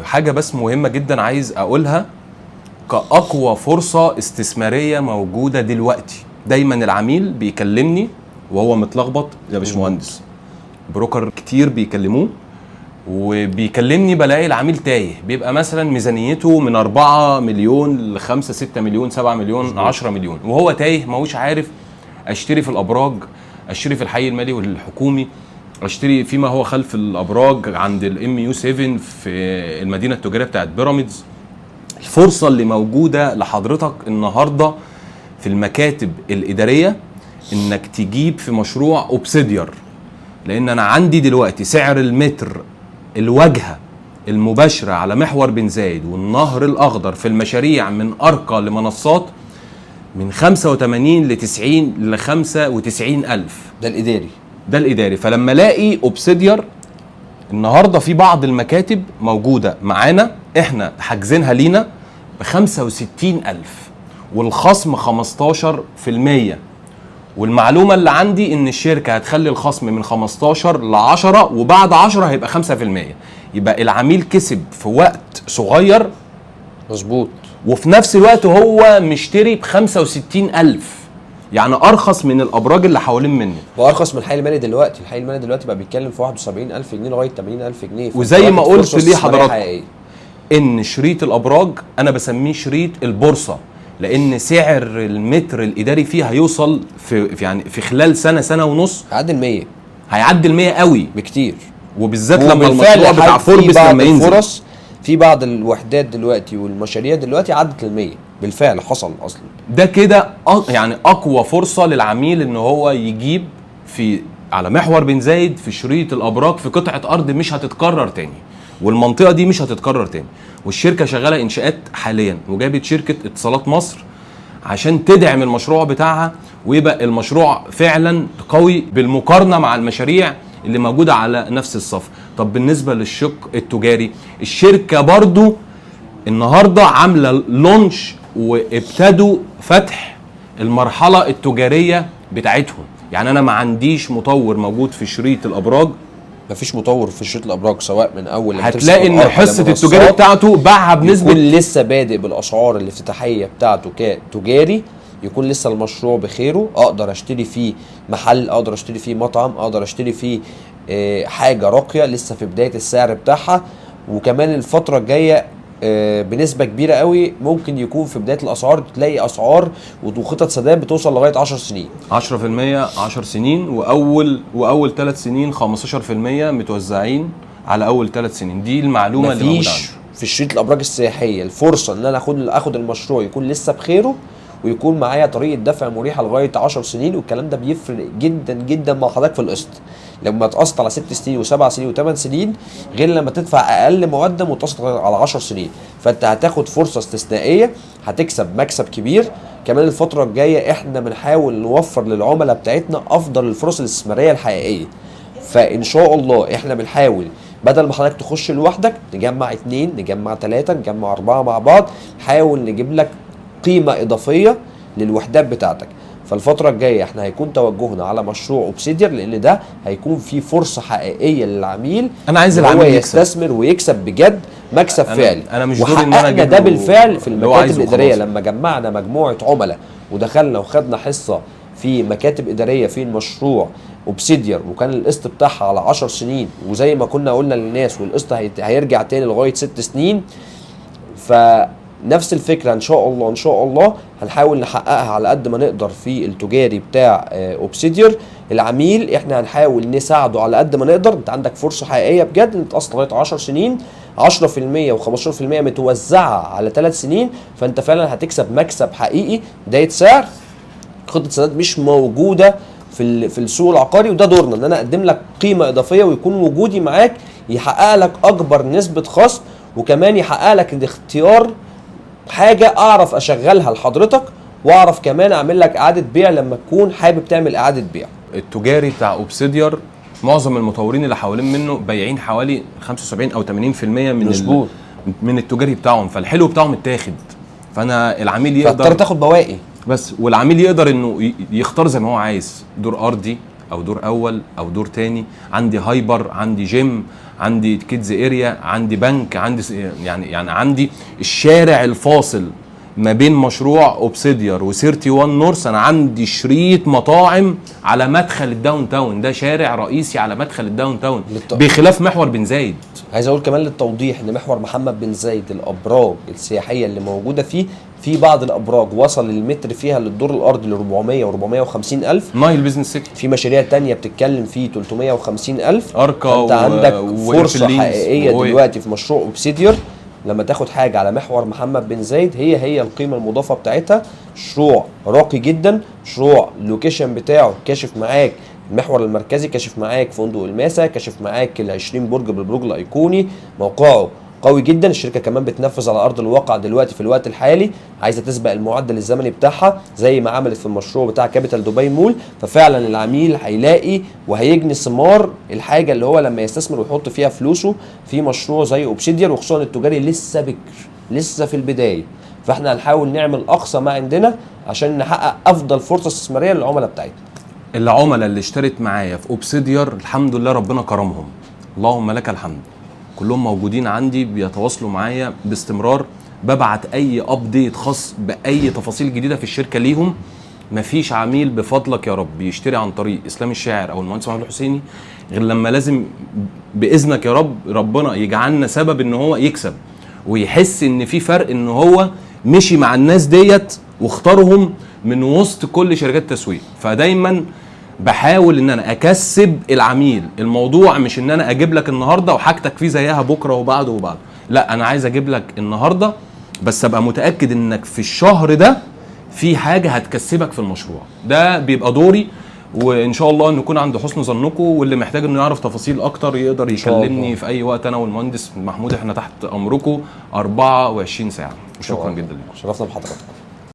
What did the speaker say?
حاجة بس مهمة جدا عايز اقولها كأقوى فرصة استثمارية موجودة دلوقتي. دايما العميل بيكلمني وهو متلخبط يا باشمهندس، بروكر كتير بيكلموه وبيكلمني بلاقي العميل تايه، بيبقى مثلا ميزانيته من 4 مليون ل 5 6 مليون 7 مليون 10 مليون، وهو تايه ماهوش عارف اشتري في الابراج، اشتري في الحي المالي والحكومي، اشتري فيما هو خلف الابراج عند الام يو 7 في المدينه التجاريه بتاعت بيراميدز. الفرصه اللي موجوده لحضرتك النهارده في المكاتب الاداريه انك تجيب في مشروع اوبسيديار، لان انا عندي دلوقتي سعر المتر الواجهه المباشره على محور بن زايد والنهر الاخضر في المشاريع من ارقى لمنصات من 85 ل 90 ل 95 الف. ده الاداري. فلما الاقي اوبسيديار النهارده في بعض المكاتب موجوده معانا احنا حاجزينها لينا ب 65 الف والخصم 15%، والمعلومه اللي عندي ان الشركه هتخلي الخصم من 15 ل 10 وبعد 10 هيبقى 5%. يبقى العميل كسب في وقت صغير مظبوط، وفي نفس الوقت هو مشتري ب 65 الف، يعني ارخص من الابراج اللي حوالين منه وارخص من الحي المالي دلوقتي. الحي المالي دلوقتي بقى بيتكلم في 71 الف جنيه لغايه 80 الف جنيه. وزي ما قلت ليه حضرتك ان شريط الابراج انا بسميه شريط البورصه، لان سعر المتر الاداري فيه هيوصل في خلال سنه ونص هيعدي ال100 قوي بكتير، وبالذات لما المشروع بتاع فوربس لما ينزل. في بعض الوحدات دلوقتي والمشاريع دلوقتي عدت ال100 بالفعل، حصل اصلا. ده كده يعني اقوى فرصه للعميل ان هو يجيب في على محور بن زايد في شريط الابراج في قطعه ارض مش هتتكرر تاني، والمنطقه دي مش هتتكرر تاني. والشركه شغاله انشاءات حاليا وجابت شركه اتصالات مصر عشان تدعم المشروع بتاعها ويبقى المشروع فعلا قوي بالمقارنه مع المشاريع اللي موجوده على نفس الصف. طب بالنسبه للشق التجاري، الشركه برضو النهارده عامله لونش وابتدوا فتح المرحله التجاريه بتاعتهم. يعني انا ما عنديش مطور موجود في شريط الابراج، مفيش مطور في شريط الابراج سواء من اول هتلاقي ان حصه التجاري بتاعته باعها بنسبه، يكون لسه بادئ بالاسعار الافتتاحيه بتاعته كتجاري، يكون لسه المشروع بخيره، اقدر اشتري فيه محل، اقدر اشتري فيه مطعم، اقدر اشتري فيه حاجه راقيه لسه في بدايه السعر بتاعها. وكمان الفتره الجايه بنسبه كبيره قوي ممكن يكون في بدايه الاسعار تلاقي اسعار وخطط سداد بتوصل لغايه 10 سنين 10%، 10 سنين، واول 3 سنين 15% متوزعين على اول 3 سنين. دي المعلومه اللي موجوده عندي. في شريط الابراج السياحيه الفرصه ان انا اخد المشروع يكون لسه بخيره ويكون معايا طريقه دفع مريحه لغايه 10 سنين، والكلام ده بيفرق جدا جدا مع حضرتك في القسط. لما تقسط على 6 سنين و7 سنين و8 سنين غير لما تدفع اقل مقدم وتقسط على 10 سنين، فانت هتاخد فرصه استثنائيه، هتكسب مكسب كبير. كمان الفتره الجايه احنا بنحاول نوفر للعملاء بتاعتنا افضل الفرص الاستثماريه الحقيقيه، فان شاء الله احنا بنحاول بدل ما حضرتك تخش لوحدك نجمع 2، نجمع 3، نجمع 4 مع بعض، نحاول نجيب لك قيمه اضافيه للوحدات بتاعتك. فالفترة الجاية احنا هيكون توجهنا على مشروع اوبسيديار، لان ده هيكون فيه فرصة حقيقية للعميل. انا عايز العميل يستثمر ويكسب بجد مكسب فعلي. انا مش دوري ان انا اجيب ده بالفعل في المكاتب الادارية لما جمعنا مجموعة عملاء ودخلنا وخدنا حصة في مكاتب ادارية في المشروع اوبسيديار، وكان القسط بتاعها على 10 سنين وزي ما كنا قلنا للناس، والقسط هيرجع تاني لغاية 6 سنين. نفس الفكرة ان شاء الله هنحاول نحققها على قد ما نقدر في التجاري بتاع اوبسيديار. العميل احنا هنحاول نساعده على قد ما نقدر. انت عندك فرصة حقيقية بجد ان تقسط لغاية 10 سنين، 10% و15% متوزعة على 3 سنين، فانت فعلا هتكسب مكسب حقيقي. بداية سعر خطة سداد مش موجودة في السوق العقاري، وده دورنا ان انا اقدم لك قيمة اضافية ويكون وجودي معاك يحقق لك اكبر نسبة خصم، وكمان يحقق لك الاختيار حاجة اعرف اشغلها لحضرتك، واعرف كمان اعمل لك اعادة بيع لما تكون حابب تعمل اعادة بيع. التجاري بتاع اوبسيديار معظم المطورين اللي حوالين منه بايعين حوالي 75 او 80% من التجاري بتاعهم، فالحلو بتاعهم اتاخد، فانا العميل يقدر تاخد بواقي بس، والعميل يقدر انه يختار زي ما هو عايز، دور ارضي او دور اول او دور تاني، عندي هايبر، عندي جيم، عندي كيدز اريا، عندي بنك، عندي يعني عندي الشارع الفاصل ما بين مشروع اوبسيديار و31 نورث. انا عندي شريط مطاعم على مدخل الداون تاون، ده شارع رئيسي على مدخل الداون تاون بخلاف محور بن زايد. عايز اقول كمان للتوضيح ان محور محمد بن زايد الابراج السياحيه اللي موجوده فيه، في بعض الابراج وصل المتر فيها للدور الارضي ل 400 و 450 الف. نايل بيزنس سيتي في مشاريع تانية بتتكلم فيه 350 الف. اركا انت عندك فرصه وإيرفلينز حقيقيه دلوقتي في مشروع اوبسيديار لما تاخد حاجه على محور محمد بن زايد، هي القيمه المضافه بتاعتها. مشروع راقي جدا، مشروع اللوكيشن بتاعه كاشف معاك المحور المركزي، كاشف معاك فندق الماسا، كاشف معاك ال20 برج بالبروج الايقوني، موقعه قوي جدا. الشركه كمان بتنفذ على ارض الواقع دلوقتي في الوقت الحالي، عايزه تسبق المعدل الزمني بتاعها زي ما عملت في المشروع بتاع كابيتال دبي مول. ففعلا العميل هيلاقي وهيجني ثمار الحاجه اللي هو لما يستثمر ويحط فيها فلوسه في مشروع زي اوبسيديار، وخصوصا التجاري لسه بكر، لسه في البدايه. فاحنا هنحاول نعمل اقصى ما عندنا عشان نحقق افضل فرصه استثماريه للعملاء بتاعتنا. العملاء اللي اشترت معايا في اوبسيديار الحمد لله ربنا كرمهم، اللهم لك الحمد، كلهم موجودين عندي بيتواصلوا معايا باستمرار، ببعت اي ابديت خاص باي تفاصيل جديده في الشركه ليهم. مفيش عميل بفضلك يا رب يشتري عن طريق اسلام الشاعر او المهندس محمود الحسيني غير لما لازم باذنك يا رب ربنا يجعلنا سبب ان هو يكسب ويحس ان في فرق، ان هو مشي مع الناس ديت واختارهم من وسط كل شركات التسويق. فدايما بحاول ان انا اكسب العميل. الموضوع مش ان انا اجيب لك النهارده وحاجتك فيه زيها بكره وبعده وبعده، لا، انا عايز اجيب لك النهارده بس ابقى متاكد انك في الشهر ده في حاجه هتكسبك في المشروع. ده بيبقى دوري، وان شاء الله نكون عند حسن ظنكم. واللي محتاج انه يعرف تفاصيل اكتر يقدر يكلمني في اي وقت، انا والمهندس محمود احنا تحت امركم 24 ساعه. شكرا جدا لكم، شرفنا بحضرتك.